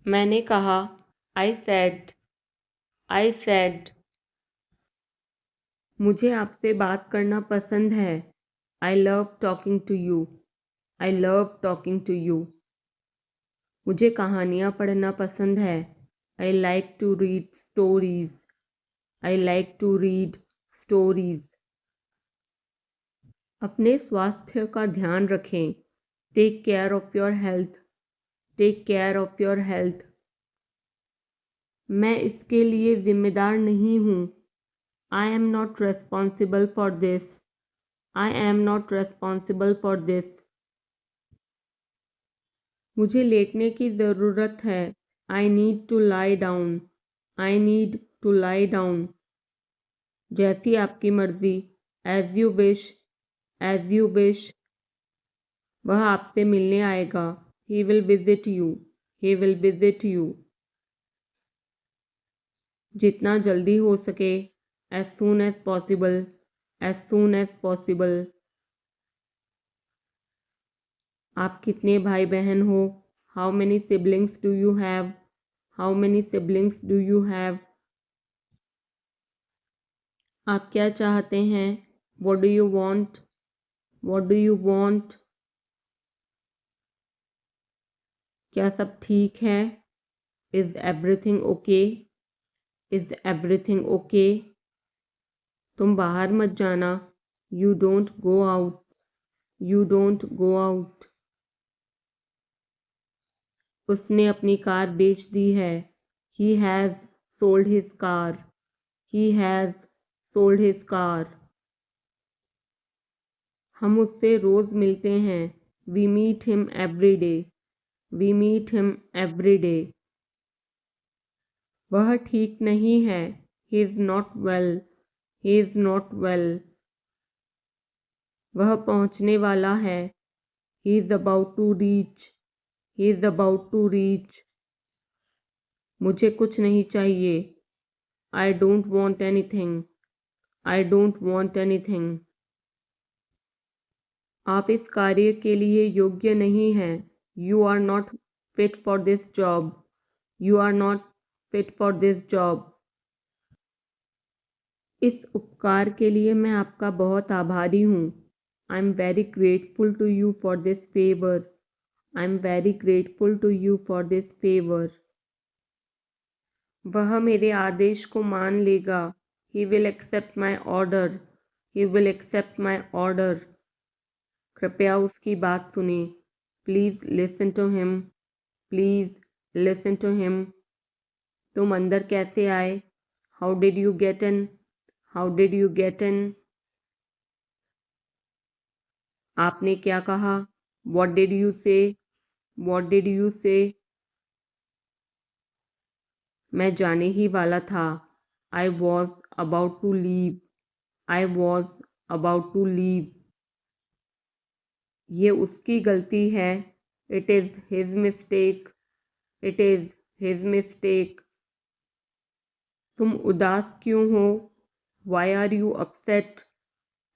मैंने कहा। I said. मुझे आपसे बात करना पसंद है। I love talking to you. I love talking to you. मुझे कहानियाँ पढ़ना पसंद है। I like to read stories. I like to read stories. अपने स्वास्थ्य का ध्यान रखें। Take care of your health. Take care of your health. मैं इसके लिए ज़िम्मेदार नहीं हूँ। I am not responsible for this. I am not responsible for this. मुझे लेटने की ज़रूरत है। I need to lie down. I need to lie down. जैसी आपकी मर्ज़ी। As you wish. As you wish. वह आपसे मिलने आएगा। He will visit you. He will visit you. जितना जल्दी हो सके। As soon as possible. As soon as possible. आप कितने भाई बहन हो? How many siblings do you have? How many siblings do you have? आप क्या चाहते हैं? What do you want? What do you want? क्या सब ठीक है? Is everything okay? Is everything okay? तुम बाहर मत जाना। You don't go out. You don't go out. उसने अपनी कार बेच दी है। He has sold his car. He has sold his car. हम उससे रोज़ मिलते हैं। We meet him every day. We meet him every day. वह ठीक नहीं है। He is not well. He is not well. वह पहुंचने वाला है। He is about to reach. He is about to reach. मुझे कुछ नहीं चाहिए। I don't want anything. I don't want anything. आप इस कार्य के लिए योग्य नहीं हैं। You are not fit for this job. You are not fit for this job. इस उपकार के लिए मैं आपका बहुत आभारी हूँ। I am very grateful to you for this favour. I am very grateful to you for this favour. वह मेरे आदेश को मान लेगा। He will accept my order. He will accept my order. कृपया उसकी बात सुने। Please listen to him. Please listen to him. तुम अंदर कैसे आए? How did you get in? How did you get in? आपने क्या कहा? What did you say? What did you say? मैं जाने ही वाला था। I was about to leave. I was about to leave. ये उसकी गलती है। It is his mistake. It is his mistake. तुम उदास क्यों हो? Why are you upset?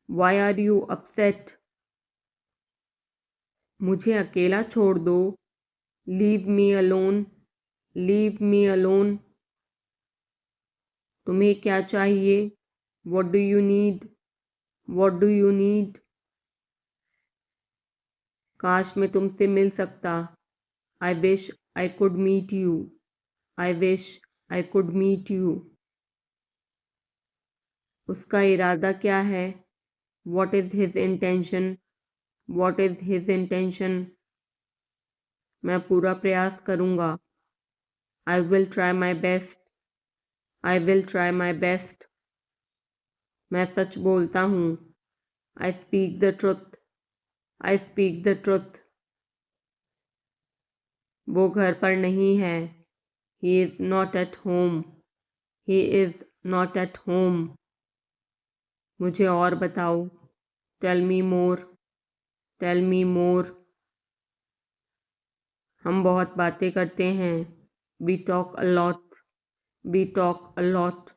Why are you upset? मुझे अकेला छोड़ दो। Leave me alone. Leave me alone. तुम्हें क्या चाहिए? What do you need? What do you need? काश मैं तुमसे मिल सकता। I wish I could meet you. I wish I could meet you. उसका इरादा क्या है? What is his intention? What is his intention? मैं पूरा प्रयास करूँगा। I will try my best. I will try my best. मैं सच बोलता हूँ। I speak the truth. I speak the truth. वो घर पर नहीं है। He is not at home. He is not at home. मुझे और बताओ। Tell me more. Tell me more. हम बहुत बातें करते हैं। We talk a lot. We talk a lot.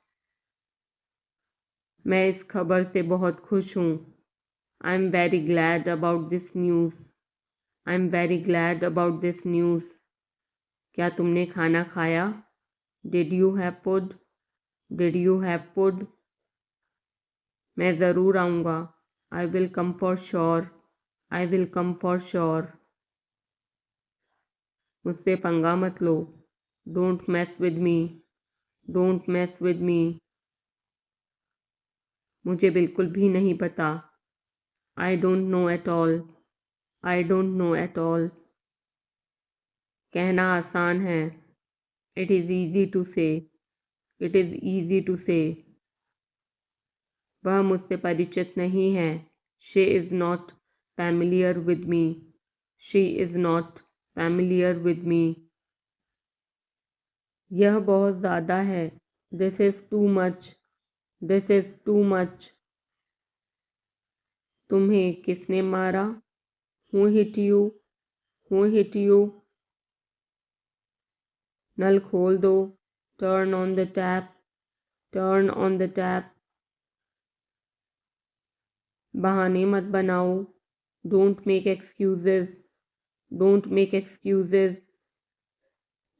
मैं इस खबर से बहुत खुश हूँ। I am very glad about this news. I am very glad about this news. क्या तुमने खाना खाया? Did you have food? Did you have food? मैं ज़रूर आऊँगा। I will come for sure. I will come for sure. मुझसे पंगा मत लो। Don't mess with me. Don't mess with me. मुझे बिल्कुल भी नहीं पता। I don't know at all. I don't know at all. कहना आसान है। It is easy to say. It is easy to say. वह मुझसे परिचित नहीं है। She is not familiar with me. She is not familiar with me. यह बहुत ज़्यादा है। This is too much. This is too much. तुम्हें किसने मारा? Who hit you? Who hit you? नल खोल दो। Turn on the tap. Turn on the tap. बहाने मत बनाओ। Don't make excuses. Don't make excuses.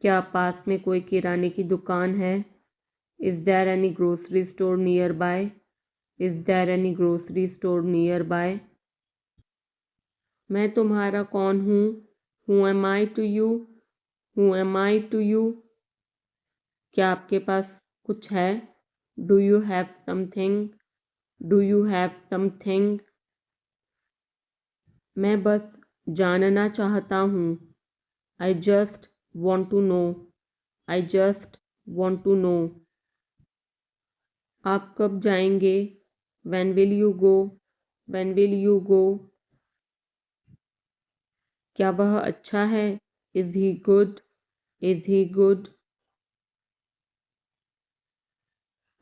क्या पास में कोई किराने की दुकान है? Is there any grocery store nearby? Is there any grocery store nearby? मैं तुम्हारा कौन हूँ? Who am I to you? Who am I to you? क्या आपके पास कुछ है? Do you have something? Do you have something? मैं बस जानना चाहता हूँ। I just want to know. I just want to know. आप कब जाएंगे? When will you go? When will you go? क्या वह अच्छा है? Is he good? Is he good?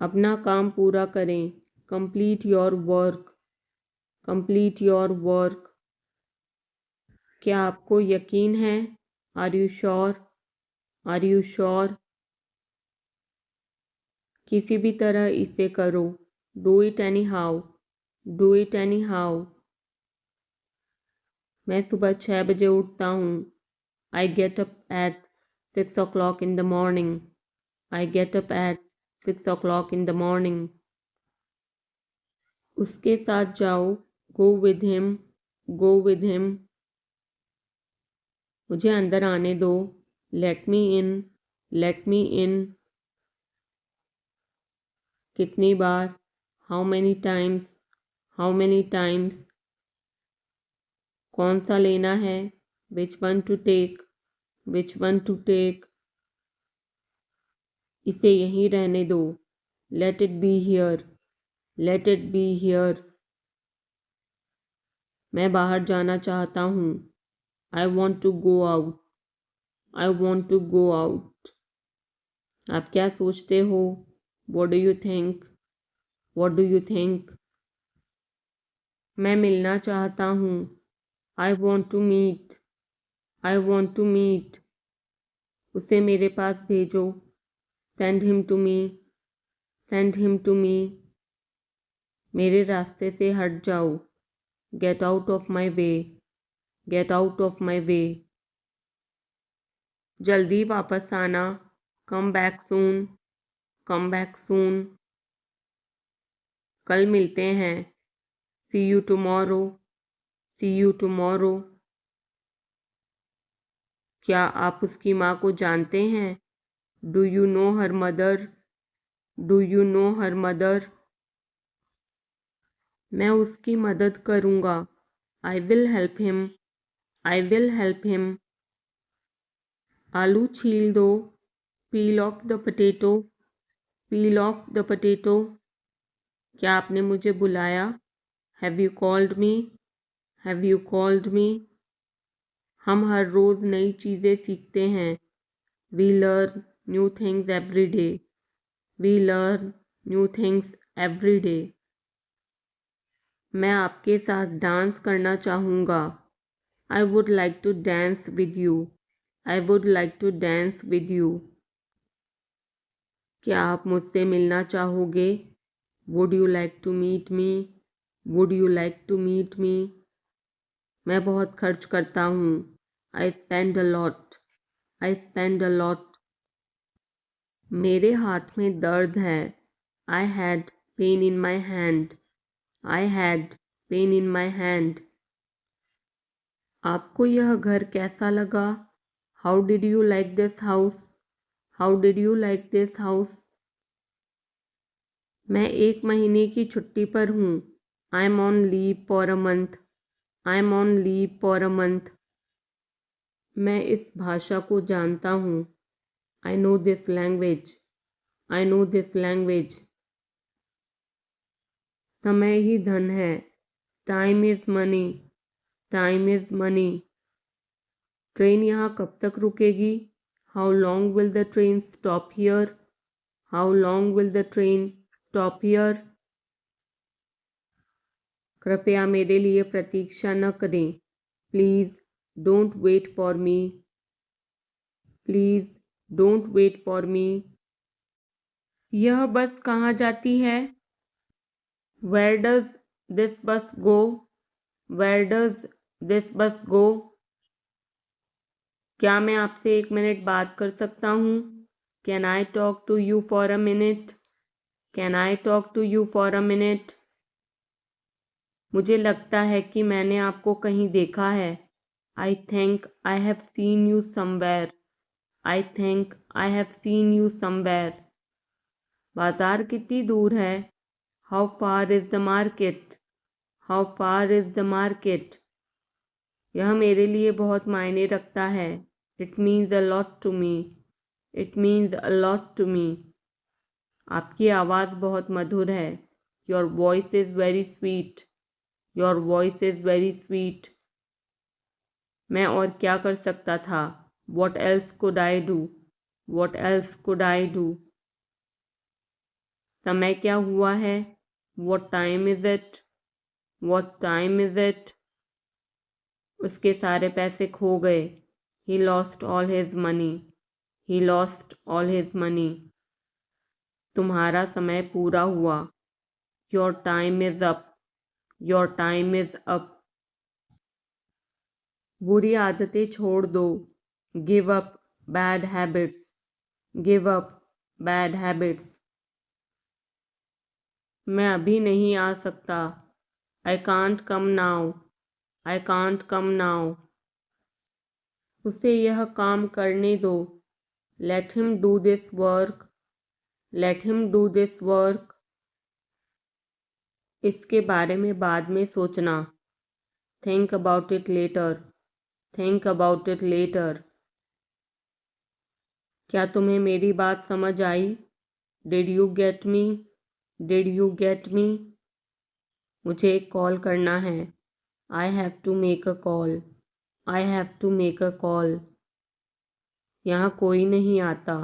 अपना काम पूरा करें। Complete your work. Complete your work. क्या आपको यकीन है? Are you sure? Are you sure? किसी भी तरह इसे करो। Do it anyhow. Do it anyhow. मैं सुबह 6 बजे उठता हूँ। I get up at 6 o'clock in the morning. I get up at 6 o'clock in the morning. उसके साथ जाओ। Go with him. Go with him. मुझे अंदर आने दो। Let me in. Let me in. कितनी बार? How many times? How many times? कौन सा लेना है? Which one to take? Which one to take? इसे यहीं रहने दो। Let it be here. Let it be here. मैं बाहर जाना चाहता हूँ। I want to go out. I want to go out. आप क्या सोचते हो? What do you think? What do you think? मैं मिलना चाहता हूँ। I want to meet. I want to meet. उसे मेरे पास भेजो। Send him to me. Send him to me. मेरे रास्ते से हट जाओ। Get out of my way. Get out of my way. जल्दी वापस आना। Come back soon. Come back soon. कल मिलते हैं। See you tomorrow. See you tomorrow. क्या आप उसकी माँ को जानते हैं? Do you know her mother? Do you know her mother? मैं उसकी मदद करूँगा। I will help him. I will help him. आलू छील दो। Peel off the potato. Peel off the potato. क्या आपने मुझे बुलाया? Have you called me? Have you called me? हम हर रोज़ नई चीज़ें सीखते हैं। We learn new things every day. We learn new things every day. मैं आपके साथ डांस करना चाहूँगा। I would like to dance with you. I would like to dance with you. क्या आप मुझसे मिलना चाहोगे? Would you like to meet me? Would you like to meet me? मैं बहुत खर्च करता हूँ। I spend a lot. I spend a lot. मेरे हाथ में दर्द है. I had pain in my hand. I had pain in my hand. आपको यह घर कैसा लगा? How did you like this house? How did you like this house? मैं 1 महीने की छुट्टी पर हूँ. I'm on leave for a month. I'm on leave for a month. मैं इस भाषा को जानता हूँ. I know this language. I know this language. समय ही धन है. Time is money. Time is money. Train यहाँ कब तक रुकेगी? How long will the train stop here? How long will the train stop here? कृपया मेरे लिए प्रतीक्षा न करें. Please don't wait for me. Please don't wait for me. यह बस कहाँ जाती है? Where does this bus go? Where does this bus go? क्या मैं आपसे 1 मिनट बात कर सकता हूँ? Can I talk to you for a minute? Can I talk to you for a minute? मुझे लगता है कि मैंने आपको कहीं देखा है. I think I have seen you somewhere. I think I have seen you somewhere. बाजार कितनी दूर है? How far is the market? How far is the market? यह मेरे लिए बहुत मायने रखता है. It means a lot to me. It means a lot to me. आपकी आवाज़ बहुत मधुर है. Your voice is very sweet. Your voice is very sweet. मैं और क्या कर सकता था? What else could I do? What else could I do? समय क्या हुआ है? What time is it? What time is it? उसके सारे पैसे खो गए. He lost all his money. He lost all his money. तुम्हारा समय पूरा हुआ. Your time is up. Your time is up. बुरी आदतें छोड़ दो. Give up bad habits. Give up bad habits. मैं अभी नहीं आ सकता. I can't come now. I can't come now. उसे यह काम करने दो. Let him do this work. Let him do this work. इसके बारे में बाद में सोचना. Think about it later. Think about it later. क्या तुम्हें मेरी बात समझ आई? Did you get me? Did you get me? मुझे एक कॉल करना है. I have to make a call. I have to make a call. यहाँ कोई नहीं आता.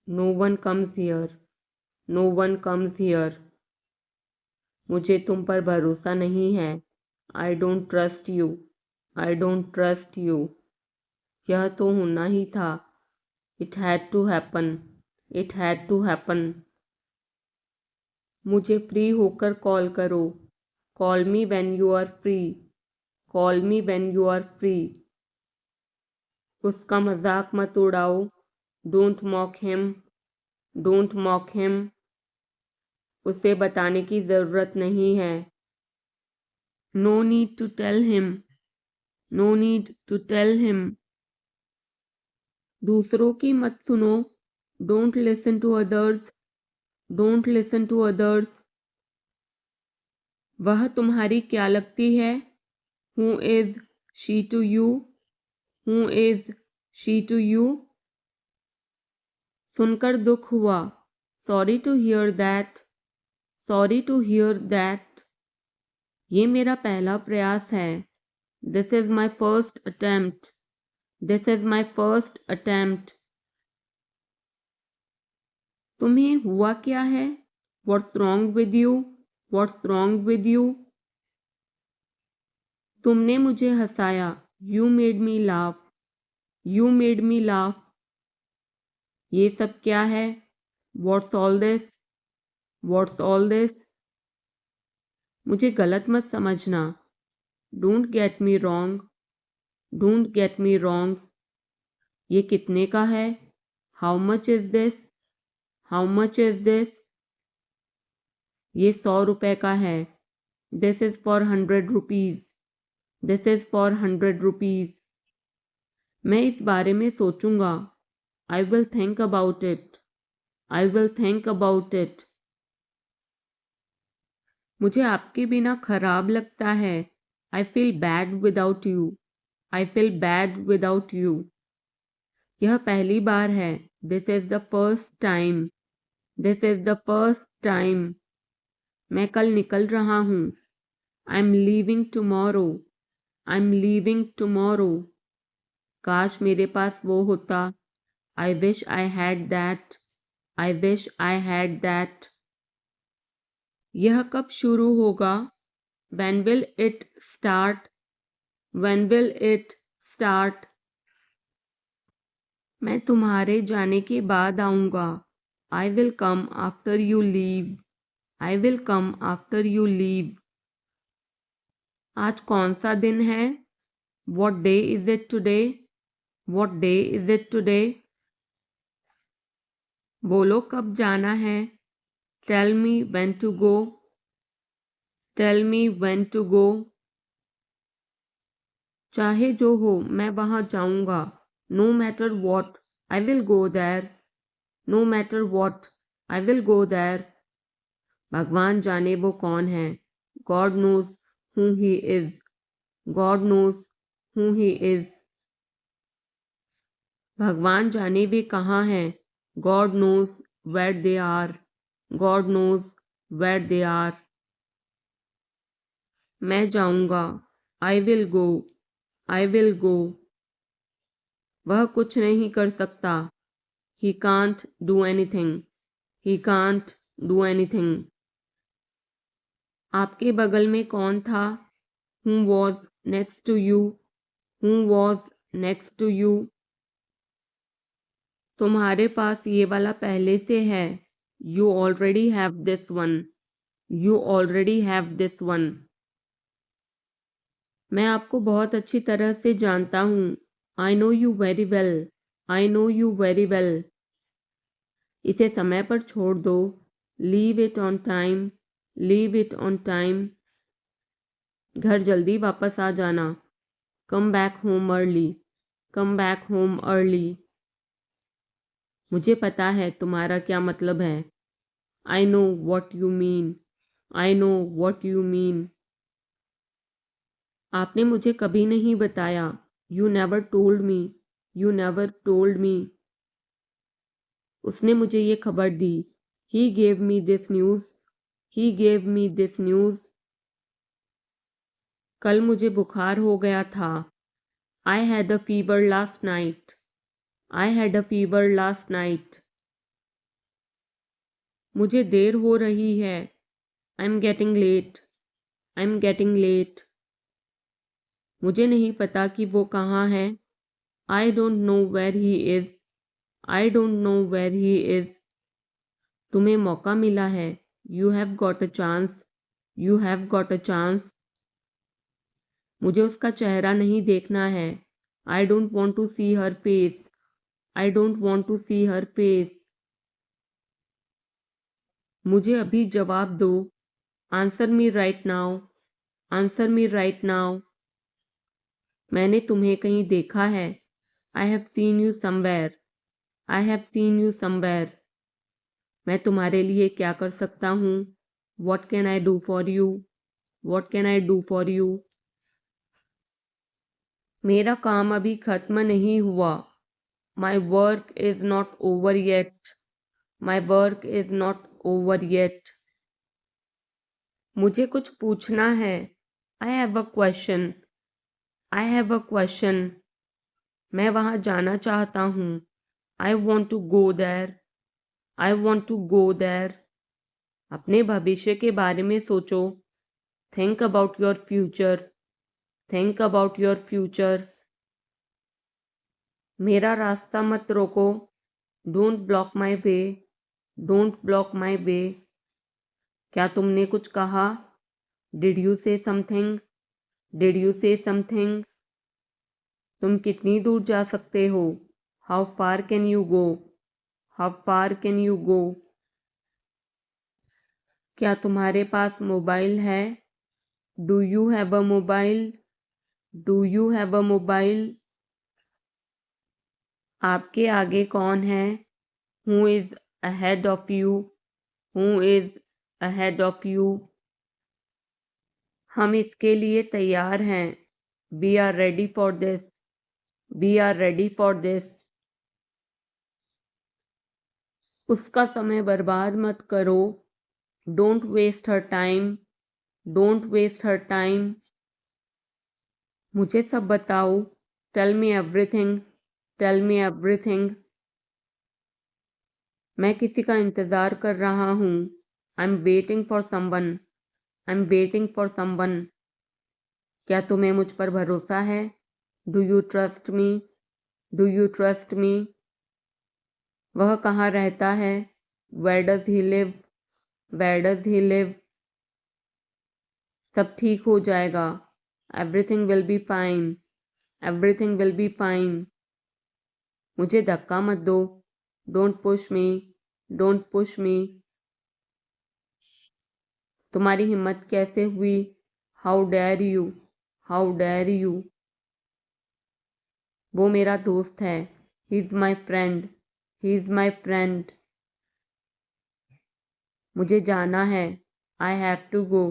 No one comes here. No one comes here. मुझे तुम पर भरोसा नहीं है. I don't trust you. I don't trust you. यह तो होना ही था. It had to happen. It had to happen. मुझे फ्री होकर कॉल करो. Call me when you are free. Call me when you are free. उसका मजाक मत उड़ाओ. Don't mock him. Don't mock him. उसे बताने की ज़रूरत नहीं है. No need to tell him. No need to tell him. दूसरों की मत सुनो. Don't listen to others. Don't listen to others. वह तुम्हारी क्या लगती है? Who is she to you? Who is she to you? सुनकर दुख हुआ. Sorry to hear that. Sorry to hear that. ये मेरा पहला प्रयास है. This is my first attempt. This is my first attempt. तुम्हें हुआ क्या है? What's wrong with you? What's wrong with you? तुमने मुझे हंसाया. You made me laugh. You made me laugh. ये सब क्या है? What's all this? What's all this? मुझे गलत मत समझना. Don't get me wrong. Don't get me wrong. ये कितने का है? How much is this? How much is this? ये 100 रुपए का है। This is for 100 rupees. This is for 100 rupees. मैं इस बारे में सोचूंगा। I will think about it. I will think about it. मुझे आपके बिना खराब लगता है। I feel bad without you. I feel bad without you. यह पहली बार है। This is the first time. This is the first time. मैं कल निकल रहा हूँ। I am leaving tomorrow. I am leaving tomorrow. काश मेरे पास वो होता। आई wish I had that. I wish I had that. यह कब शुरू होगा? When will it start? When will it start? मैं तुम्हारे जाने के बाद आऊँगा। I will come after you leave. I will come after you leave. आज कौन सा दिन है? What day is it today? What day is it today? बोलो कब जाना है? Tell me when to go. Tell me when to go. चाहे जो हो मैं वहाँ जाऊँगा। No matter what, I will go there. No matter what, I will go there. भगवान जाने वो कौन है। God knows who he is. God knows who he is. भगवान जाने वे कहाँ हैं। God knows where they are. God knows where they are. मैं जाऊँगा। I will go. I will go. वह कुछ नहीं कर सकता। He can't do anything. He can't do anything. आपके बगल में कौन था? Who was next to you? Who was next to you? तुम्हारे पास ये वाला पहले से है। You already have this one. You already have this one. मैं आपको बहुत अच्छी तरह से जानता हूँ। I know you very well. I know you very well. इसे समय पर छोड़ दो। Leave it on time. Leave it on time. घर जल्दी वापस आ जाना। Come back home early. Come back home early. मुझे पता है तुम्हारा क्या मतलब है। I know what you mean. I know what you mean. आपने मुझे कभी नहीं बताया। You never told me. You never told me. उसने मुझे ये खबर दी। He gave me this news. He gave me this news. कल मुझे बुखार हो गया था। I had a fever last night. I had a fever last night. मुझे देर हो रही है। I'm getting late. I'm getting late. मुझे नहीं पता कि वो कहाँ है। I don't know where he is. I don't know where he is. तुम्हें मौका मिला है। You have got a chance. You have got a chance. मुझे उसका चेहरा नहीं देखना है। I don't want to see her face. I don't want to see her face. मुझे अभी जवाब दो। Answer me right now. Answer me right now. मैंने तुम्हें कहीं देखा है। I have seen you somewhere. I have seen you somewhere. मैं तुम्हारे लिए क्या कर सकता हूँ? What can I do for you? What can I do for you? मेरा काम अभी खत्म नहीं हुआ। My work is not over yet. My work is not over yet. मुझे कुछ पूछना है। I have a question. I have a question. मैं वहाँ जाना चाहता हूँ। I want to go there. I want to go there. अपने भविष्य के बारे में सोचो। Think about your future. Think about your future. मेरा रास्ता मत रोको। Don't block my way. Don't block my way. क्या तुमने कुछ कहा? Did you say something? Did you say something? तुम कितनी दूर जा सकते हो? How far can you go, how far can you go. क्या तुम्हारे पास मोबाइल है, do you have a mobile, do you have a mobile. आपके आगे कौन है, who is ahead of you, who is ahead of you. हम इसके लिए तैयार हैं, we are ready for this, we are ready for this. उसका समय बर्बाद मत करो, don't waste her time, don't waste her time. मुझे सब बताओ, tell me everything, tell me everything. मैं किसी का इंतज़ार कर रहा हूँ, I am waiting for someone, I am waiting for someone. क्या तुम्हें मुझ पर भरोसा है, do you trust me, do you trust me. वह कहाँ रहता है, where does he live, where does he live. सब ठीक हो जाएगा, everything will be fine, everything will be fine. मुझे धक्का मत दो, don't push me, don't push me. तुम्हारी हिम्मत कैसे हुई, how dare you, how dare you. वो मेरा दोस्त है, he is my friend, he is my friend. मुझे जाना है, I have to go,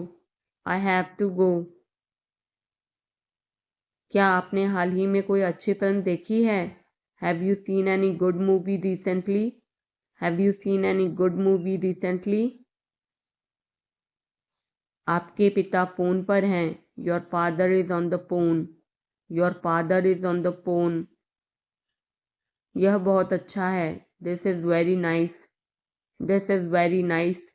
I have to go. क्या आपने हाल ही में कोई अच्छी फिल्म देखी है, have you seen any good movie recently, have you seen any good movie recently. आपके पिता फ़ोन पर हैं, your father is on the phone, your father is on the phone. यह बहुत अच्छा है, this is very nice, this is very nice.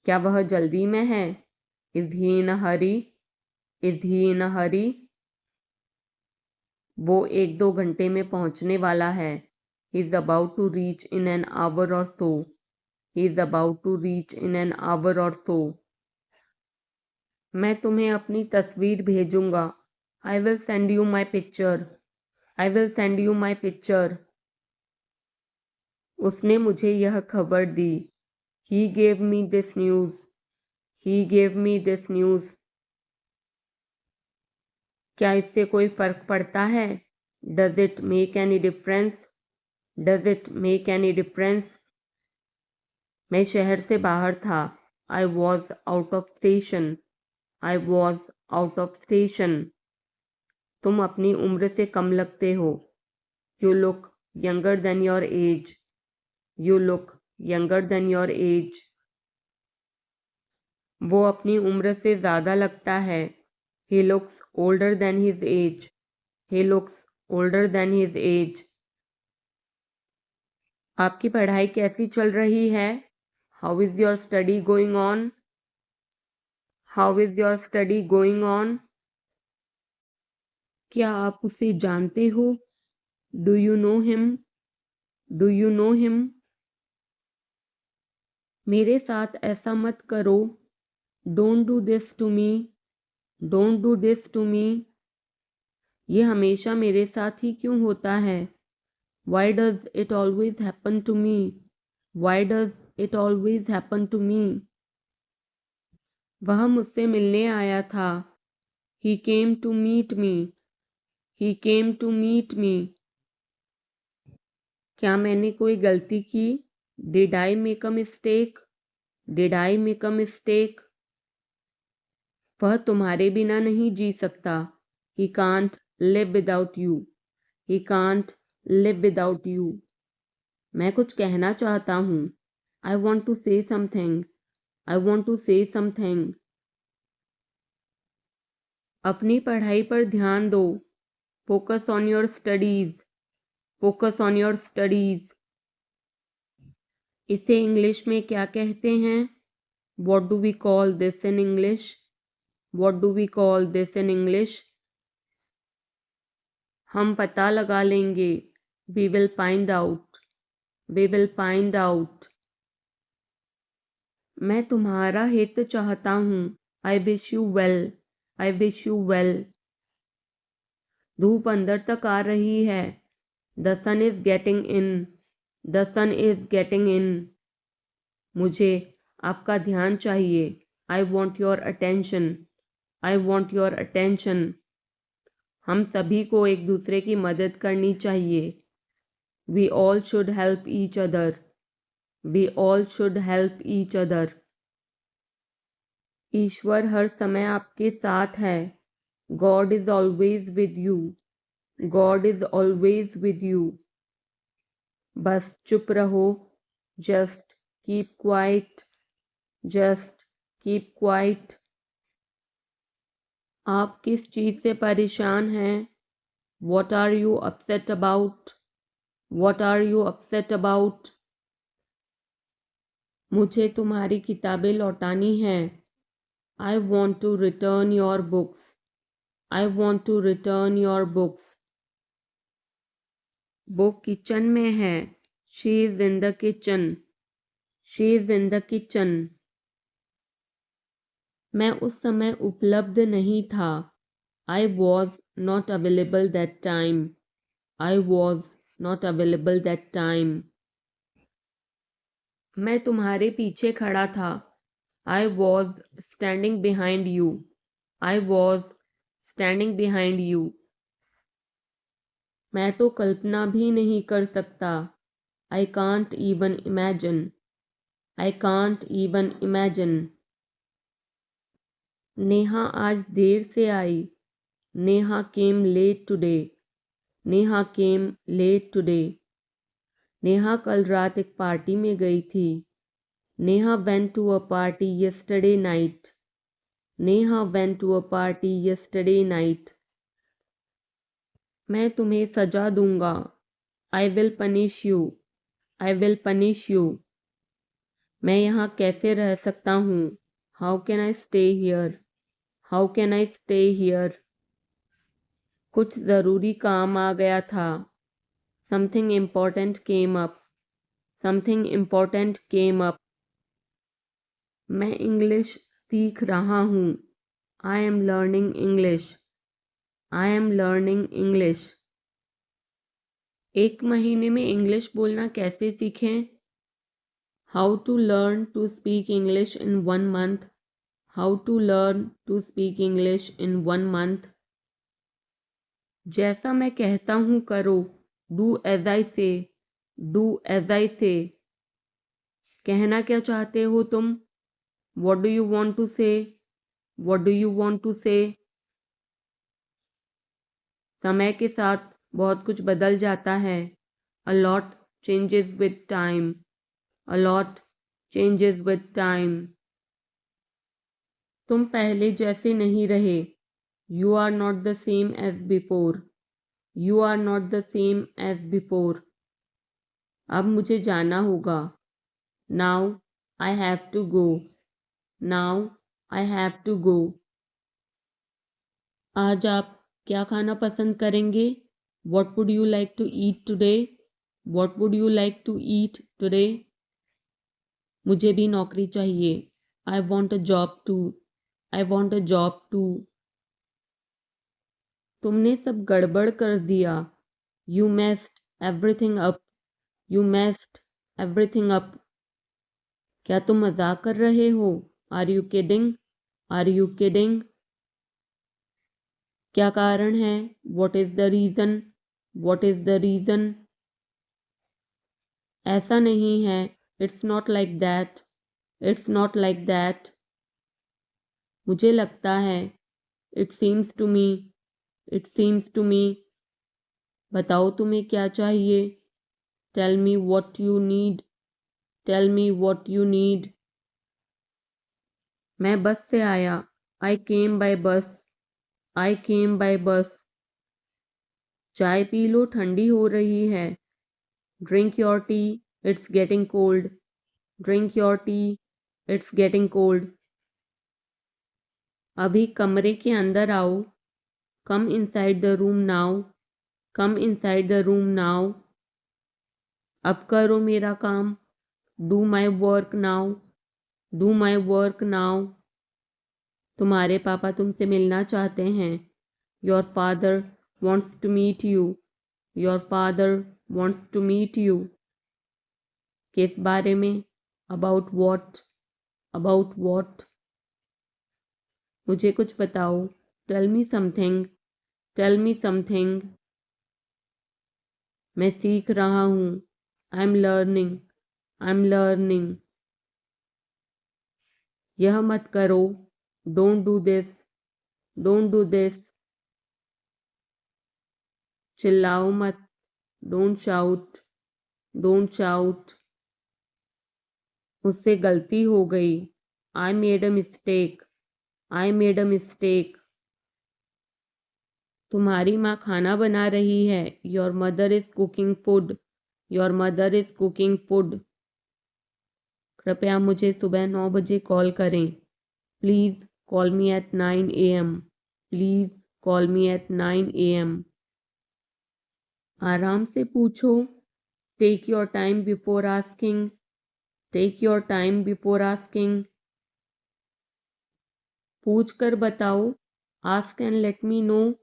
क्या वह जल्दी में है, is he in a Hari, is ही इन अ हरी। वो 1-2 घंटे में पहुंचने वाला है, he is about to reach in an hour or so, he is about to reach in an hour or so. मैं तुम्हें अपनी तस्वीर भेजूंगा, I will send you my picture, I will send you my picture. उसने मुझे यह खबर दी, he gave me this news, he gave me this news. क्या इससे कोई फ़र्क पड़ता है, does it make any difference, does it make any difference. मैं शहर से बाहर था, I was out of station, I was out of station. तुम अपनी उम्र से कम लगते हो, you look younger than your age, you look younger than your age. वो अपनी उम्र से ज़्यादा लगता है, he looks older than his age, he looks older than his age. आपकी पढ़ाई कैसी चल रही है, how is your study going on, how is your study going on. क्या आप उसे जानते हो, do you know him, do you know him. मेरे साथ ऐसा मत करो, don't do this to me, don't do this to me. ये हमेशा मेरे साथ ही क्यों होता है, why does it always happen to me, why does it always happen to me. वह मुझसे मिलने आया था, he came to meet me, he came to meet me. क्या मैंने कोई गलती की, did I make a mistake, did I make a mistake. वह तुम्हारे बिना नहीं जी सकता, he can't live without you, he can't live without you. मैं कुछ कहना चाहता हूँ, I want to say something, I want to say something. अपनी पढ़ाई पर ध्यान दो, focus on your studies, focus on your studies. इसे इंग्लिश में क्या कहते हैं, what do we call this in English, what do we call this in English. हम पता लगा लेंगे, we will find out, we will find out. मैं तुम्हारा हित चाहता हूँ, I wish you well, I wish you well. धूप अंदर तक आ रही है, The sun is getting in. The sun is getting in. मुझे आपका ध्यान चाहिए. I want your attention. I want your attention. हम सभी को एक दूसरे की मदद करनी चाहिए. We all should help each other. We all should help each other. ईश्वर हर समय आपके साथ है. God is always with you. God is always with you. बस चुप रहो. Just keep quiet. Just keep quiet. आप किस चीज़ से परेशान हैं? What are you upset about? What are you upset about? मुझे तुम्हारी किताबें लौटानी हैं. I want to return your books. I want to return your books. वो किचन में है. She is in the kitchen. She is in the kitchen. मैं उस समय उपलब्ध नहीं था. I was not available that time. I was not available that time. मैं तुम्हारे पीछे खड़ा था. I was standing behind you. I was standing behind you. मैं तो कल्पना भी नहीं कर सकता. I can't even imagine. I can't even imagine. Neha आज देर से आई. Neha came late today. Neha came late today. Neha कल रात एक पार्टी में गई थी. Neha went to a party yesterday night. Neha went to a party yesterday night. मैं तुम्हें सजा दूंगा. I will punish you. I will punish you. मैं यहाँ कैसे रह सकता हूँ? How can I stay here? How can I stay here? कुछ ज़रूरी काम आ गया था. Something important came up. Something important came up. मैं इंग्लिश सीख रहा हूँ. I am learning English. I am learning English. एक महीने में इंग्लिश बोलना कैसे सीखें? How to learn to speak English in 1 month. How to learn to speak English in 1 month. जैसा मैं कहता हूँ करो. Do as I say. Do as I say. कहना क्या चाहते हो तुम? What do you want to say? What do you want to say? समय के साथ बहुत कुछ बदल जाता है. A lot changes with time. A lot changes with time. तुम पहले जैसे नहीं रहे. You are not the same as before. You are not the same as before. अब मुझे जाना होगा. Now I have to go. Now I have to go. आज आप क्या खाना पसंद करेंगे? What would you like to eat today? What would you like to eat today? मुझे भी नौकरी चाहिए. I want a job too. I want a job too. तुमने सब गड़बड़ कर दिया. You messed everything up. You messed everything up. क्या तुम मजाक कर रहे हो? Are you kidding? Are you kidding? क्या कारण है? What is the reason? What is the reason? ऐसा नहीं है. It's not like that. It's not like that. मुझे लगता है. It seems to me. It seems to me. बताओ तुम्हें क्या चाहिए? Tell me what you need. Tell me what you need. मैं बस से आया. I came by bus. I came by bus. चाय पी लो, ठंडी हो रही है. Drink your tea. It's getting cold. Drink your tea. It's getting cold. अभी कमरे के अंदर आओ. Come inside the room now. Come inside the room now. अब करो मेरा काम. Do my work now. Do my work now. तुम्हारे पापा तुमसे मिलना चाहते हैं. Your father wants to meet you. Your father wants to meet you. किस बारे में? About what? About what? मुझे कुछ बताओ। Tell me something. Tell me something. मैं सीख रहा हूँ। I am learning. I am learning. यह मत करो। Don't do this. Don't do this. चिल्लाओ मत। Don't shout. Don't shout. मुझसे गलती हो गई। I made a mistake. I made a mistake. तुम्हारी माँ खाना बना रही है। Your mother is cooking food. Your mother is cooking food. कृपया मुझे सुबह 9 बजे कॉल करें। Please call me at 9 AM। Please call me at 9 AM। आराम से पूछो। Take your time before asking. Take your time before asking. पूछ कर बताओ। Ask and let me know.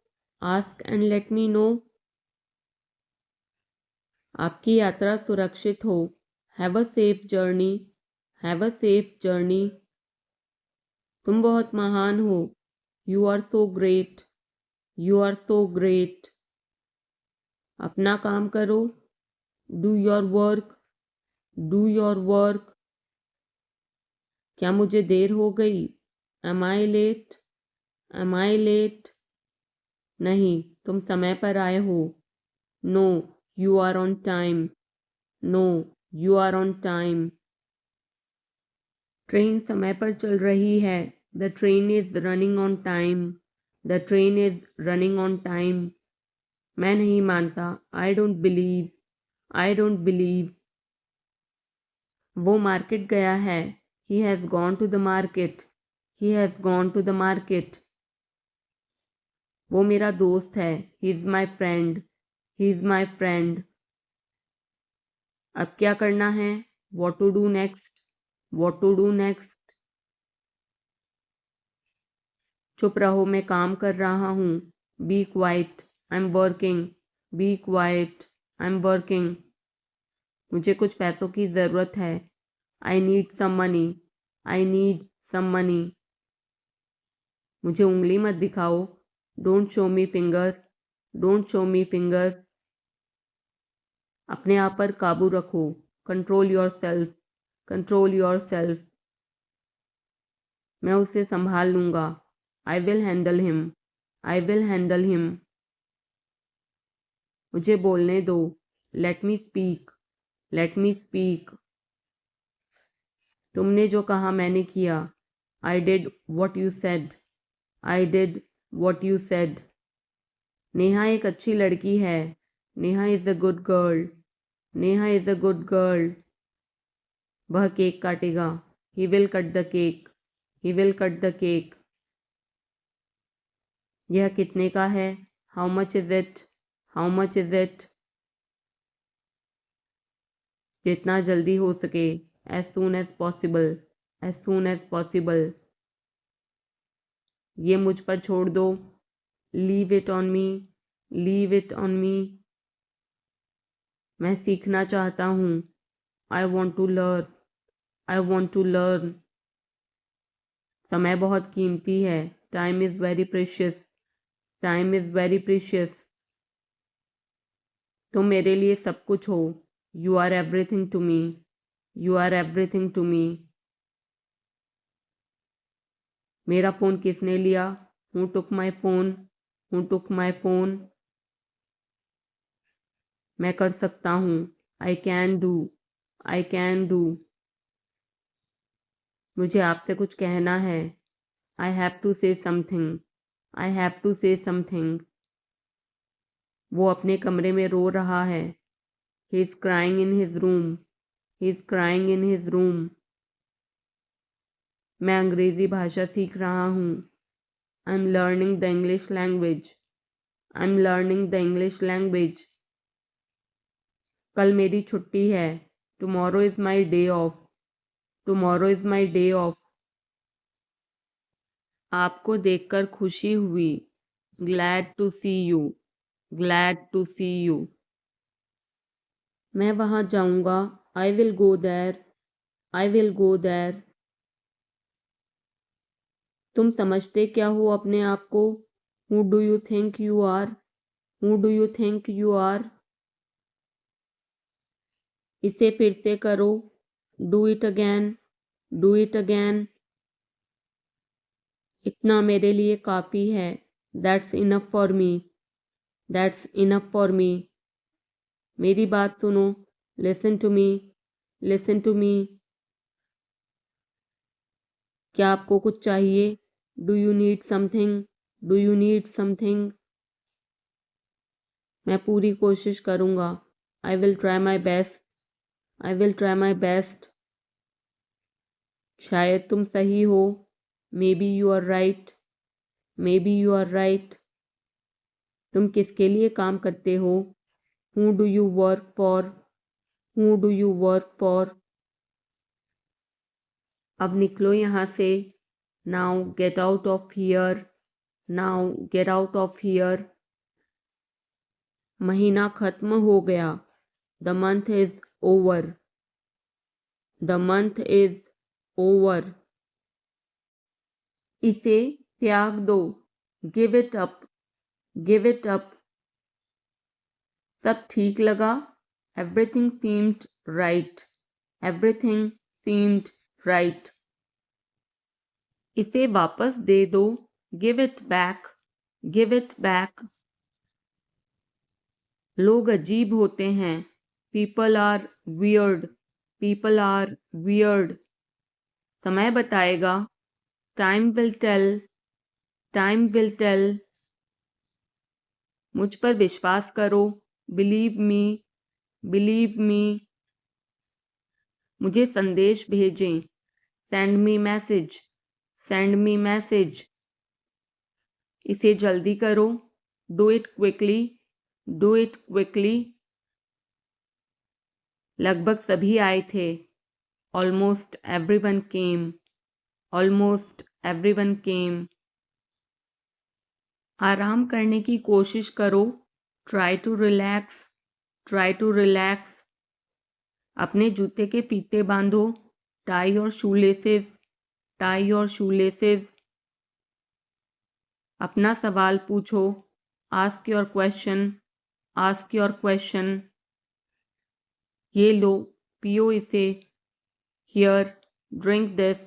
Ask and let me know. आपकी यात्रा सुरक्षित हो। Have a safe journey. Have a safe journey. तुम बहुत महान हो। You are so great. You are so great. अपना काम करो। Do your work. Do your work. क्या मुझे देर हो गई? Am I late? Am I late? नहीं, तुम समय पर आए हो। No, you are on time. No, you are on time. Train समय पर चल रही है। The train is running on time. The train is running on time. मैं नहीं मानता। I don't believe. I don't believe. वो मार्केट गया है। He has gone to the market. He has gone to the market. वो मेरा दोस्त है। He is my friend. He is my friend. अब क्या करना है? What to do next? What to do next? चुप रहो, मैं काम कर रहा हूँ। Be quiet. I am working. Be quiet. I am working. मुझे कुछ पैसों की ज़रूरत है। I need some money. I need some money. मुझे उंगली मत दिखाओ। Don't show me finger. Don't show me finger. अपने आप पर काबू रखो। Control yourself. Control yourself. मैं उसे संभाल लूँगा। I will handle him. I will handle him. मुझे बोलने दो। Let me speak. Let me speak. तुमने जो कहा मैंने किया। I did what you said. I did what you said. Neha एक अच्छी लड़की है। Neha is a good girl. Neha is a good girl. वह केक काटेगा। He will cut the cake. He will cut the cake. यह कितने का है? How much is it? How much is it? जितना जल्दी हो सके। As soon as possible. As soon as possible. ये मुझ पर छोड़ दो। Leave it on me. Leave it on me. मैं सीखना चाहता हूँ। I want to learn. I want to learn. समय बहुत कीमती है। Time is very precious. Time is very precious. तुम मेरे लिए सब कुछ हो। You are everything to me. You are everything to me. मेरा फ़ोन किसने लिया? Who took my phone? Who took my phone? मैं कर सकता हूँ। I can do. I can do. मुझे आपसे कुछ कहना है। I have to say something. I have to say something. वो अपने कमरे में रो रहा है। He is crying in his room. He is crying in his room. मैं अंग्रेज़ी भाषा सीख रहा हूँ। I am learning the English language. I am learning the English language. कल मेरी छुट्टी है। Tomorrow is my day off. Tomorrow is my day off. आपको देखकर खुशी हुई। Glad to see you. Glad to see you. मैं वहाँ जाऊँगा। I will go there. I will go there. तुम समझते क्या हो अपने आप को? Who do you think you are? Who do you think you are? इसे फिर से करो। Do it again. Do it again. इतना मेरे लिए काफ़ी है। That's enough for me. That's enough for me. मेरी बात सुनो। Listen to me. Listen to me. क्या आपको कुछ चाहिए? Do you need something? Do you need something? मैं पूरी कोशिश करूँगा। I will try my best. I will try my best. शायद तुम सही हो। Maybe you are right. Maybe you are right. तुम किसके लिए काम करते हो? Who do you work for? Who do you work for? अब निकलो यहाँ से। Now get out of here. Now get out of here. महीना खत्म हो गया। The month is over. The month is over. इसे त्याग दो। Give it up. Give it up. सब ठीक लगा। Everything seemed right. Everything seemed right. इसे वापस दे दो। Give it back. Give it back. लोग अजीब होते हैं। People are weird. People are weird. समय बताएगा। Time will tell. Time will tell. मुझ पर विश्वास करो। Believe me. Believe me. मुझे संदेश भेजें। Send me message. Send me message. इसे जल्दी करो। Do it quickly. Do it quickly. लगभग सभी आए थे। Almost everyone came. Almost everyone came. आराम करने की कोशिश करो। Try to relax. Try to relax. अपने जूते के फीते बांधो। Tie your shoelaces. Tie your shoelaces. अपना सवाल पूछो। Ask your question. Ask your question. ये लो, पियो इसे। Here, drink this.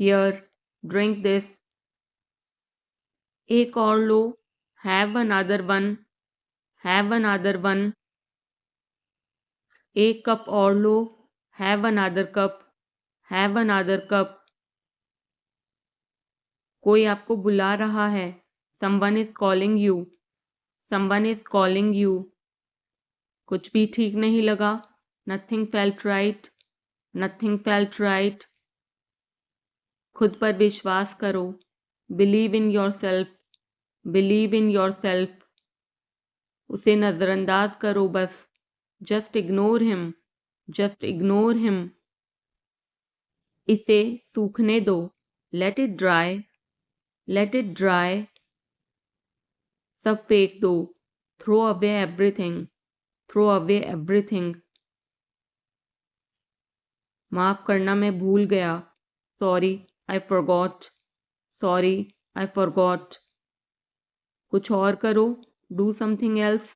Here, drink this. एक और लो। Have another one. Have another one. एक कप और लो। Have another cup. Have another cup. कोई आपको बुला रहा है। Someone is calling you. Someone is calling you. कुछ भी ठीक नहीं लगा। Nothing felt right. Nothing felt right. खुद पर विश्वास करो। Believe in yourself. Believe in yourself. उसे नज़रअंदाज करो बस। Just ignore him. Just ignore him. इसे सूखने दो। Let it dry. Let it dry. सब फेंक दो। Throw away everything. Throw away everything. माफ़ करना, मैं भूल गया। Sorry, I forgot. Sorry, I forgot. कुछ और करो। Do something else.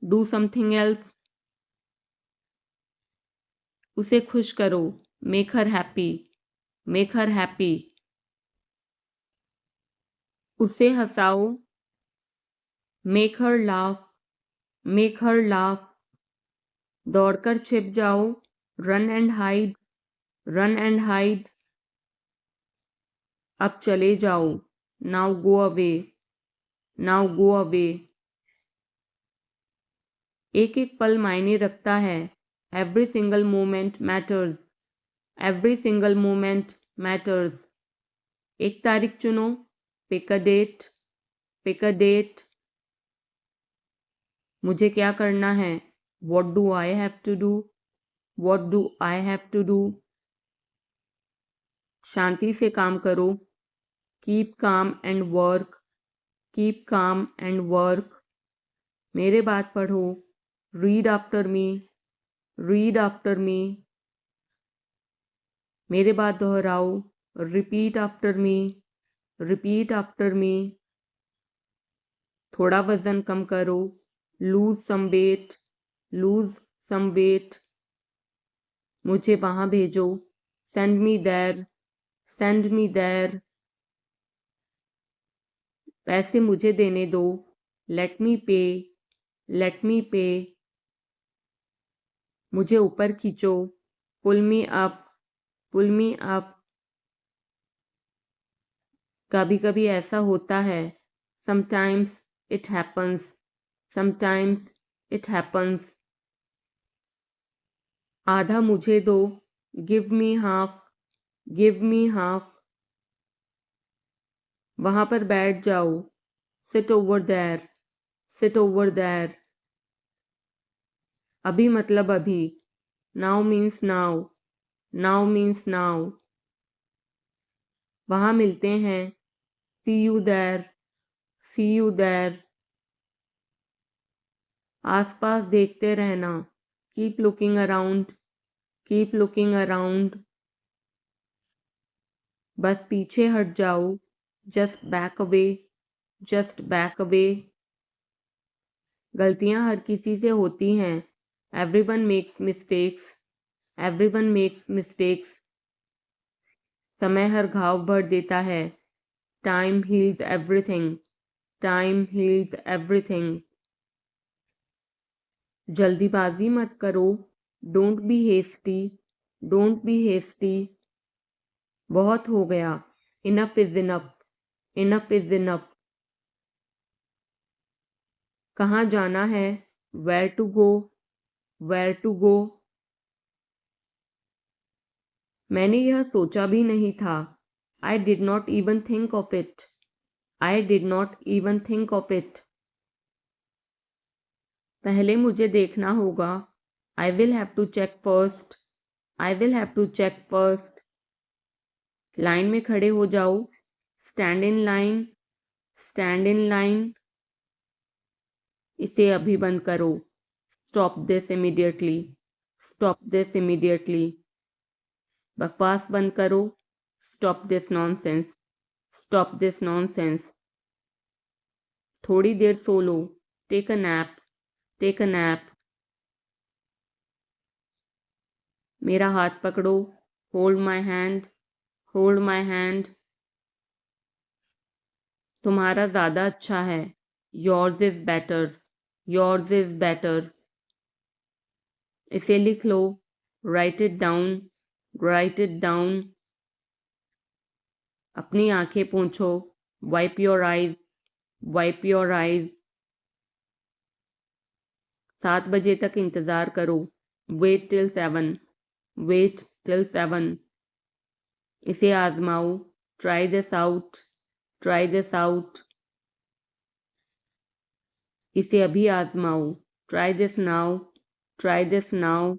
Do something else. उसे खुश करो। Make her happy. Make her happy. उसे हंसाओ। Make her laugh. Make her laugh. दौड़कर छिप जाओ। Run and hide. Run and hide. अब चले जाओ। Now go away. Now go away. एक एक पल मायने रखता है। Every single moment matters. Every single moment matters. एक तारीख चुनो। Pick a date. Pick a date. मुझे क्या करना है? What do I have to do? What do I have to do? शांति से काम करो। Keep calm and work. Keep calm and work. मेरे बात पढ़ो। Read after me. Read after me, मेरे बाद दोहराओ, repeat after me, repeat after me, थोड़ा वजन कम करो, lose some weight, lose some weight, मुझे वहां भेजो, send me there, send me there, पैसे मुझे देने दो, लेट मी पे, लेट मी पे, मुझे ऊपर खींचो, पुल मी अप, पुल मी अप, कभी कभी ऐसा होता है, sometimes it happens, sometimes it happens, आधा मुझे दो, give me half, give me half, वहां पर बैठ जाओ, sit over there, sit over there, अभी मतलब अभी, now means now, now means now, वहां मिलते हैं, see you there, see you there, आसपास देखते रहना, keep looking around, keep looking around, बस पीछे हट जाओ, just back away, just back away, गलतियां हर किसी से होती हैं, everyone makes mistakes, everyone makes mistakes, समय हर घाव भर देता है, time heals everything, time heals everything, जल्दीबाजी मत करो, don't be hasty, don't be hasty, बहुत हो गया, enough is enough, enough is enough, कहाँ जाना है, where to go, where to go, मैंने यह सोचा भी नहीं था, I did not even think of it, I did not even think of it, पहले मुझे देखना होगा, I will have to check first, I will have to check first, line में खड़े हो जाओ, stand in line, stand in line, इसे अभी बंद करो, stop this immediately, stop this immediately, बकवास बंद करो, stop this nonsense, stop this nonsense, थोड़ी देर सो लो, take a nap, take a nap, मेरा हाथ पकड़ो, hold my hand, hold my hand, तुम्हारा ज़्यादा अच्छा है, yours is better, yours is better, इसे लिख लो, write it down, write it down, अपनी आंखें पोंछो, wipe your eyes, wipe your eyes, 7 बजे तक इंतज़ार करो, वेट टिल 7, वेट टिल 7, इसे आजमाओ, try this out, try this out, इसे अभी आजमाओ, try this now, try this now,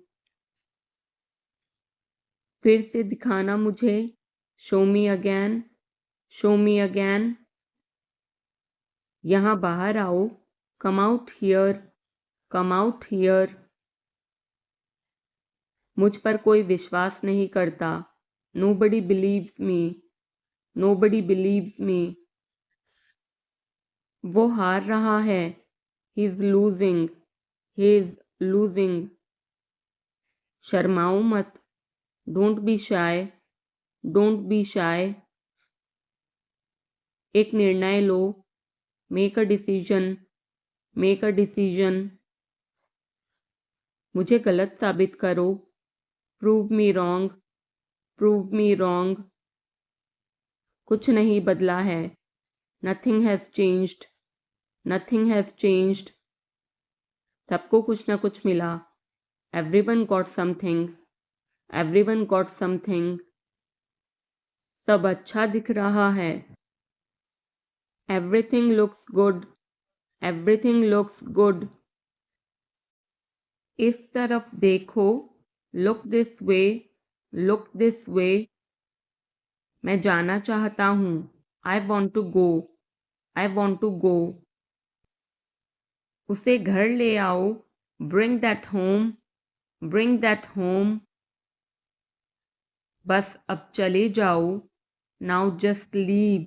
फिर से दिखाना मुझे, show me again, show me again, यहाँ बाहर आओ, come out here, come out here, मुझ पर कोई विश्वास नहीं करता, nobody believes me, nobody believes me, वो हार रहा है, he is losing, he is losing, शर्माओ मत, don't be shy, don't be shy, एक निर्णय लो, make a decision, make a decision, मुझे गलत साबित करो, prove me wrong, prove me wrong, कुछ नहीं बदला है, nothing has changed, nothing has changed, सबको कुछ न कुछ मिला, everyone got something, everyone got something, सब अच्छा दिख रहा है, everything looks good, everything looks good, इस तरफ देखो, look this way, look this way, मैं जाना चाहता हूँ, I want to go, I want to गो, उसे घर ले आओ, bring that home, Bring that home. बस अब चले जाओ. Now just leave.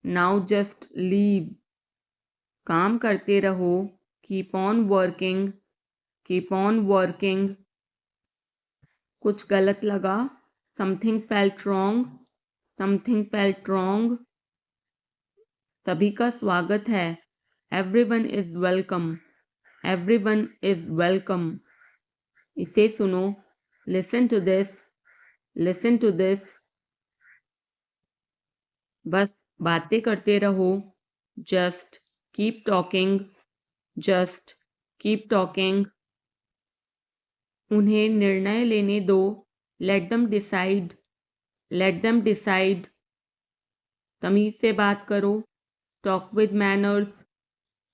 Now just leave. काम करते रहो. Keep on working. Keep on working. कुछ गलत लगा. Something felt wrong. Something felt wrong. सभी का स्वागत है. Everyone is welcome. Everyone is welcome. इसे सुनो. Listen to this. Listen to this. बस बातें करते रहो. Just keep talking. Just keep talking. उन्हें निर्णय लेने दो. Let them decide. Let them decide. तमीज से बात करो. Talk with manners.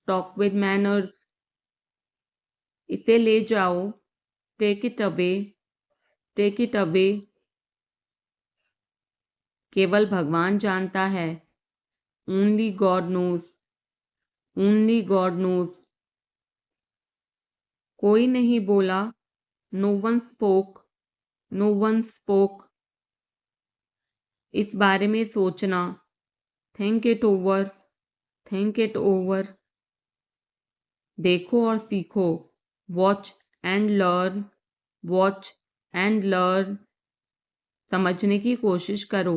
Talk with manners. इसे ले जाओ. Take it away. Take it away. केवल भगवान जानता है. Only God knows. Only God knows. कोई नहीं बोला. No one spoke. No one spoke. इस बारे में सोचना. Think it over. Think it over. देखो और सीखो. Watch and learn. Watch and learn. समझने की कोशिश करो.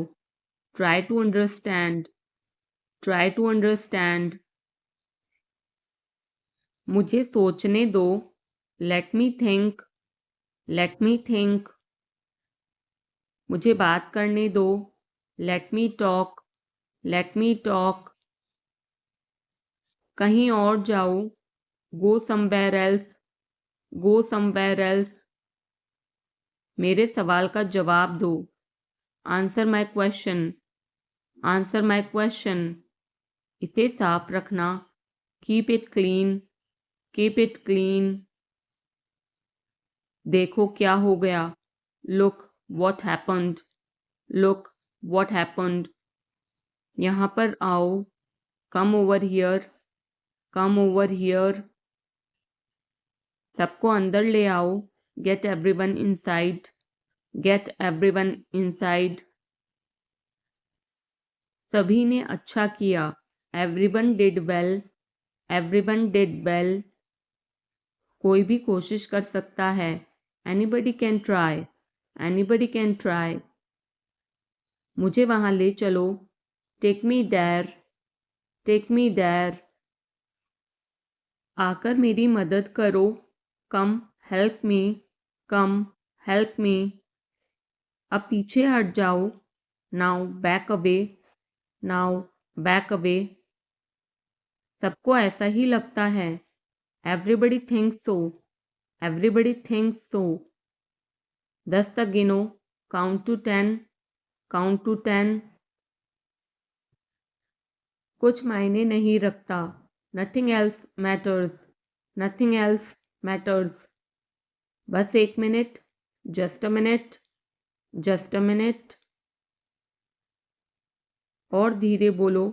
Try to understand. Try to understand. मुझे सोचने दो. Let me think. Let me think. मुझे बात करने दो. Let me talk. Let me talk. कहीं और जाओ. Go somewhere else. Go somewhere else. मेरे सवाल का जवाब दो. Answer my question. Answer my question. इसे साफ रखना. Keep it clean. Keep it clean. देखो क्या हो गया. Look what happened. Look what happened. यहाँ पर आओ. Come over here. Come over here. सबको अंदर ले आओ. Get everyone inside. Get everyone inside. सभी ने अच्छा किया. Everyone did well. Everyone did well. कोई भी कोशिश कर सकता है. Anybody can try. Anybody can try. मुझे वहां ले चलो. Take me there. Take me there. आकर मेरी मदद करो. Come help me. Come help me. अब पीछे हट जाओ. Now back away. Now back away. सबको ऐसा ही लगता है. Everybody thinks so. Everybody thinks so. 10 तक गिनो. Count to 10. Count to 10. कुछ मायने नहीं रखता. Nothing else matters. Nothing else matters. बस 1 minute. Just a minute. Just a minute. और धीरे बोलो.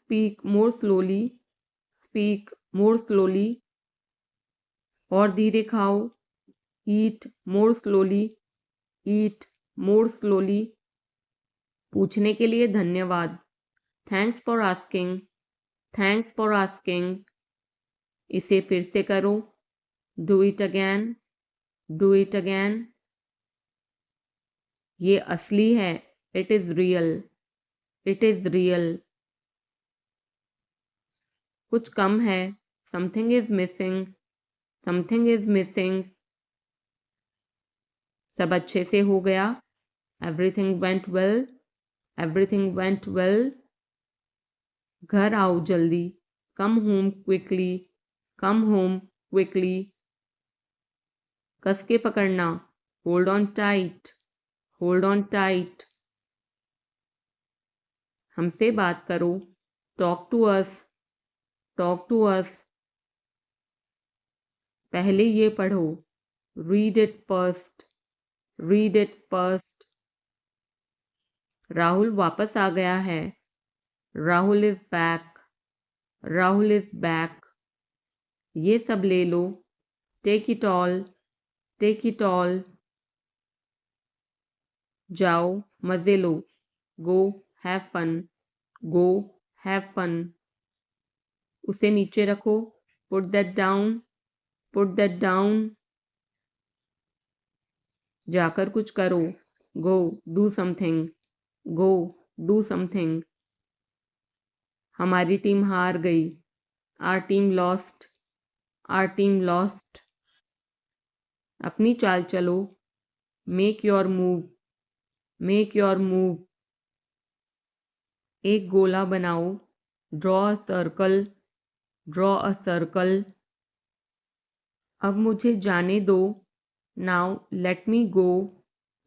Speak more slowly. Speak more slowly. और धीरे खाओ. Eat more slowly. Eat more slowly. पूछने के लिए धन्यवाद. Thanks for asking. Thanks for asking. इसे फिर से करो. Do it again. Do it again. ये असली है. It is real. It is real. कुछ कम है. Something is missing. Something is missing. सब अच्छे से हो गया. Everything went well. Everything went well. घर आओ जल्दी. Come home quickly. Come home quickly. कस के पकड़ना. Hold on tight. Hold on tight. हमसे बात करो. Talk to us. Talk to us. पहले ये पढ़ो. Read it first. Read it first. Rahul वापस आ गया है. Rahul is back. Rahul is back. ये सब ले लो. Take it all. Take it all, जाओ मजे लो, go have fun, go have fun, उसे नीचे रखो, put that down, put that down, जाकर कुछ करो, go do something, go do something, हमारी टीम हार गई, our team lost, our team lost, अपनी चाल चलो, make your move, make your move, एक गोला बनाओ, draw a circle, draw a circle, अब मुझे जाने दो, now let me go,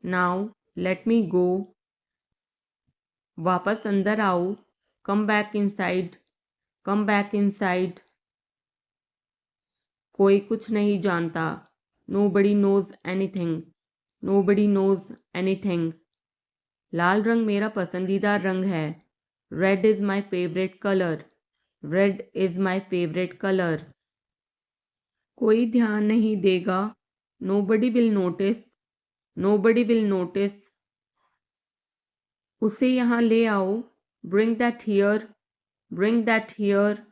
now let me go, वापस अंदर आओ, come back inside, come back inside, कोई कुछ नहीं जानता, nobody knows anything, nobody knows anything, लाल रंग मेरा पसंदीदा रंग है, red is my favourite colour, red is my favourite colour, कोई ध्यान नहीं देगा, nobody will notice, nobody will notice, उसे यहाँ ले आओ, bring that here, bring that here,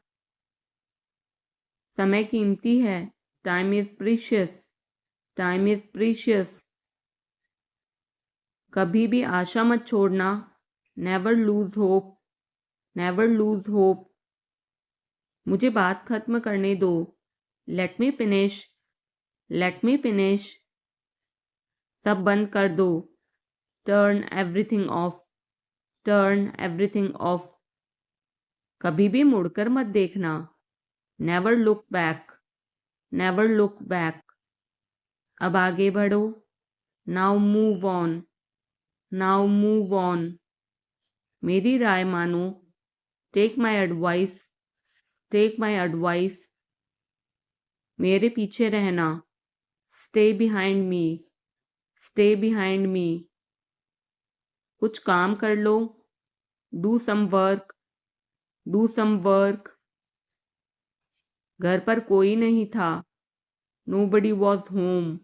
समय कीमती है, time is precious, time is precious, कभी भी आशा मत छोड़ना, never lose hope, never lose hope, मुझे बात खत्म करने दो, let me finish, let me finish, सब बंद कर दो, turn everything off, turn everything off, कभी भी मुड़कर मत देखना, never look back, never look back, अब आगे बढ़ो, now move on, now move on, मेरी राय मानो, take my advice, take my advice, मेरे पीछे रहना, stay behind me, stay behind me, कुछ काम कर लो, do some work, do some work, घर पर कोई नहीं था, nobody was home,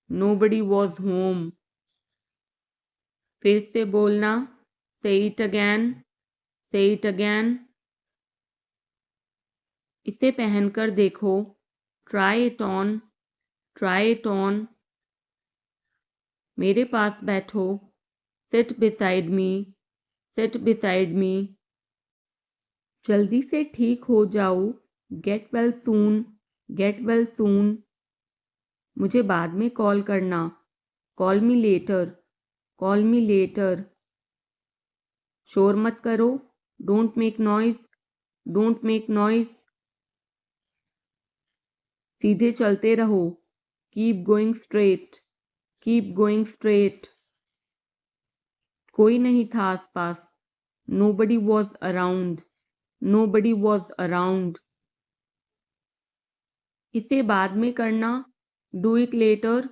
nobody was home, फिर से बोलना, say it again, say it again, इसे पहनकर देखो, try it on, try it on, मेरे पास बैठो, sit beside me, sit beside me, जल्दी से ठीक हो जाओ, get well soon, get well soon, मुझे बाद में कॉल करना, call me later, call me later, शोर मत करो, don't make noise, don't make noise, सीधे चलते रहो, keep going straight, keep going straight, कोई नहीं था आसपास, nobody was around, nobody was around, इसे बाद में करना, do it later,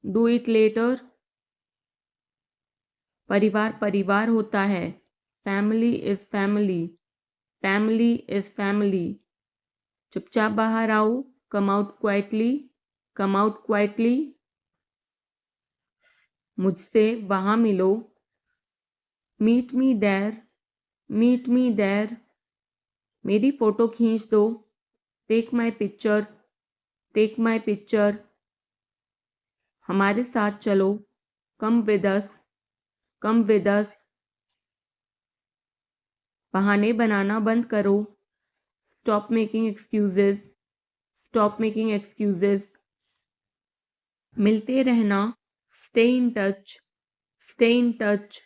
do it later, परिवार परिवार होता है, family is family, family is family, चुपचाप बाहर आओ, come out quietly, come out quietly, मुझसे वहाँ मिलो, meet me there, meet me there, मेरी फ़ोटो खींच दो, take my picture, take my picture, हमारे साथ चलो, come with us, come with us, बहाने बनाना बंद करो, stop making excuses, stop making excuses, मिलते रहना, stay in touch, stay in touch,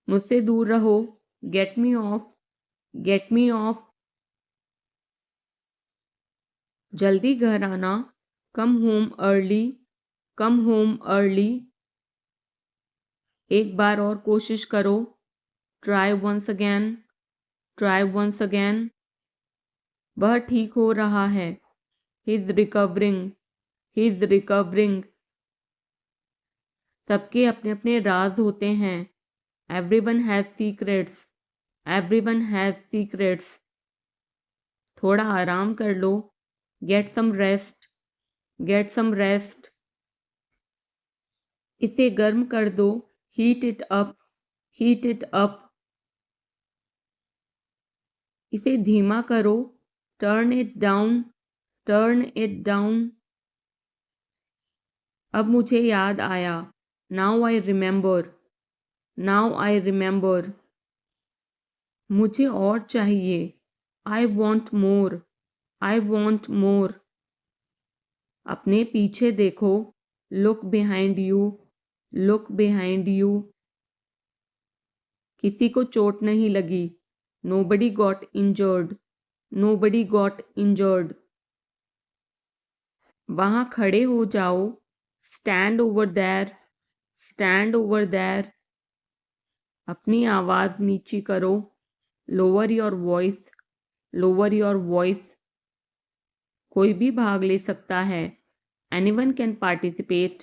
मुझसे दूर रहो, get me off, get me off, जल्दी घर आना, come home early, come home early, एक बार और कोशिश करो, try once again, try once again, वह ठीक हो रहा है, he is recovering, he is recovering, सबके अपने अपने राज होते हैं, everyone has secrets, everyone has secrets, थोड़ा आराम कर लो, get some rest, get some rest. इसे गर्म कर दो, heat it up, heat it up. इसे धीमा करो, turn it down, turn it down. अब मुझे याद आया, now I remember, now I remember. मुझे और चाहिए, I want more, I want more. अपने पीछे देखो, look behind you, look behind you. किसी को चोट नहीं लगी, nobody got injured, nobody got injured. वहाँ खड़े हो जाओ, stand over there, stand over there. अपनी आवाज़ नीची करो, lower your voice, lower your voice. कोई भी भाग ले सकता है, anyone can participate,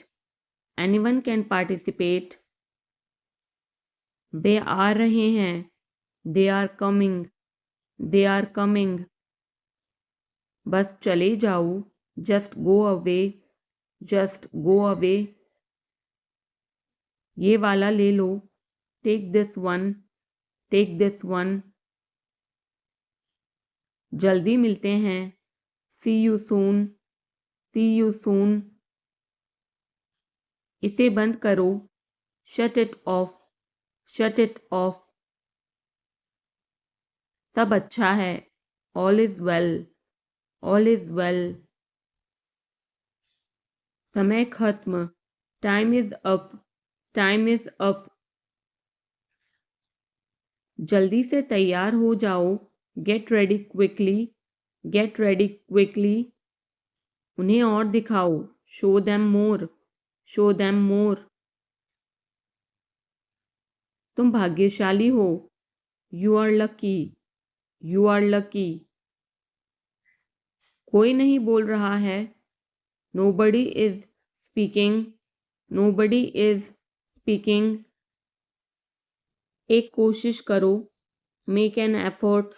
anyone can participate. वे आ रहे हैं, they are coming, they are coming. बस चले जाओ, just go away, just go away. ये वाला ले लो, take this one, take this one. जल्दी मिलते हैं, see you soon, C you soon. इसे बंद करो, shut it off, shut it off. सब अच्छा है, all is well, all is well. समय खत्म, time is up, time is up. जल्दी से तैयार हो जाओ, get ready quickly, get ready quickly. उन्हें और दिखाओ, show them more, show them more. तुम भाग्यशाली हो, you are lucky, you are lucky. कोई नहीं बोल रहा है, nobody is speaking, nobody is speaking. एक कोशिश करो, make an effort,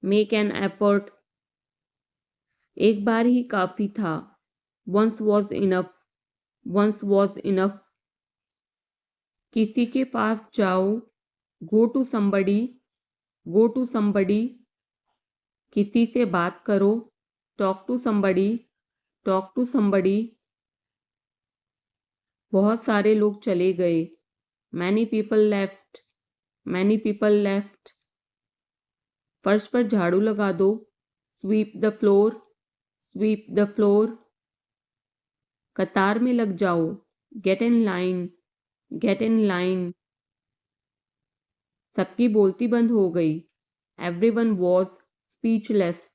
make an effort. एक बार ही काफ़ी था, once was enough, once was enough. किसी के पास जाओ, go to somebody, go to somebody. किसी से बात करो, talk to somebody, talk to somebody. बहुत सारे लोग चले गए, many people left, many people left. फर्श पर झाड़ू लगा दो, sweep the floor, sweep the floor. कतार में लग जाओ, get in line, get in line. सबकी बोलती बंद हो गई, everyone was speechless,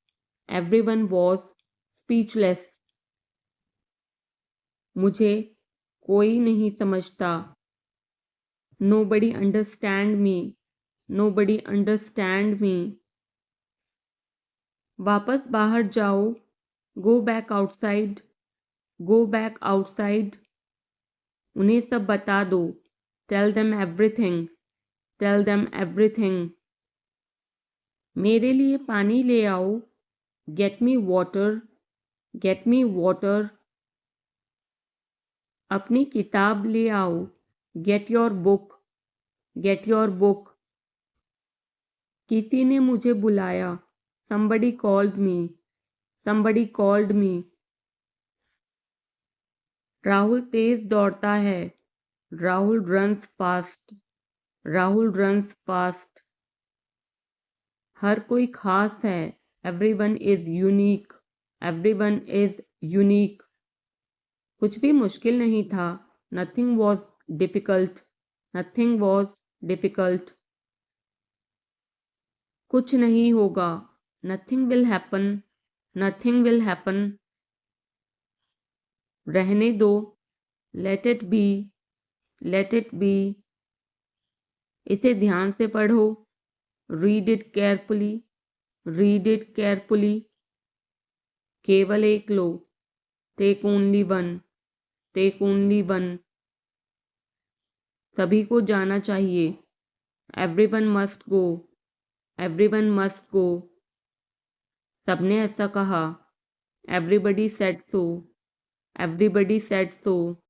everyone was speechless. मुझे कोई नहीं समझता, nobody understand me, nobody understand me. वापस बाहर जाओ, go back outside, go back outside. उन्हें सब बता दो, tell them everything, tell them everything. मेरे लिए पानी ले आओ, get me water, get me water. अपनी किताब ले आओ, get your book, get your book. किसी ने मुझे बुलाया, somebody called me, somebody called me। Rahul तेज दौड़ता है, Rahul runs fast, Rahul runs fast. हर कोई खास है, everyone is unique, everyone is unique. कुछ भी मुश्किल नहीं था, nothing was difficult, nothing was difficult. कुछ नहीं होगा, nothing will happen, nothing will happen. रहने दो, let it be, let it be. इसे ध्यान से पढ़ो, read it carefully, read it carefully. केवल एक लो, take only one, take only one. सभी को जाना चाहिए, everyone must go, everyone must go. सबने ऐसा कहा, everybody said so, everybody said so.